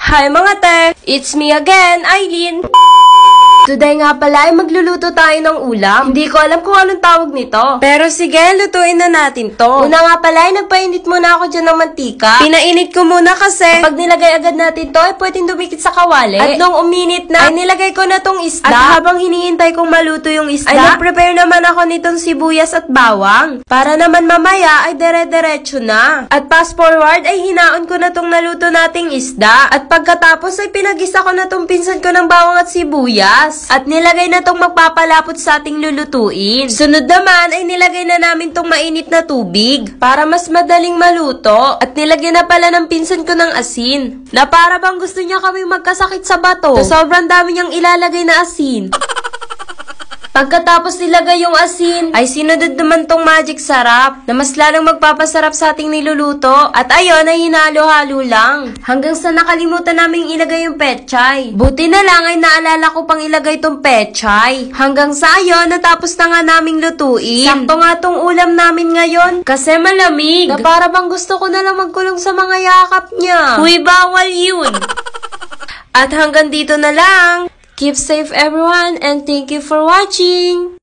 Hi mga te! It's me again, Aileen! Today nga pala ay magluluto tayo ng ulam. Hindi ko alam kung anong tawag nito. Pero sige, lutuin na natin to. Una nga pala ay nagpainit muna ako dyan ng mantika. Pinainit ko muna kasi kapag nilagay agad natin to ay pwedeng dumikit sa kawali. At nung uminit na ay nilagay ko na tong isda. At habang hinihintay kong maluto yung isda ay nag-prepare naman ako nitong sibuyas at bawang. Para naman mamaya ay dire-diretso na. At fast forward ay hinaon ko na tong naluto nating isda. At pagkatapos ay pinagisa ko na tong pinsan ko ng bawang at sibuyas. At nilagay na tong magpapalapot sa ating lulutuin. Sunod naman ay nilagay na namin tong mainit na tubig para mas madaling maluto. At nilagyan na pala ng pinsan ko ng asin na para bang gusto niya kaming magkasakit sa bato. So sobrang dami niyang ilalagay na asin. Pagkatapos nilagay yung asin, ay sinunod naman tong magic sarap na mas lalong magpapasarap sa ating niluluto. At ayun, ay hinalo-halo lang. Hanggang sa nakalimutan naming ilagay yung pechay. Buti na lang ay naalala ko pang ilagay tong pechay. Hanggang sa ayun, natapos na nga naming lutuin. Sakto nga tong ulam namin ngayon kasi malamig. Na para bang gusto ko na lang magkulong sa mga yakap niya. Huy, bawal yun! At hanggang dito na lang. Keep safe everyone and thank you for watching!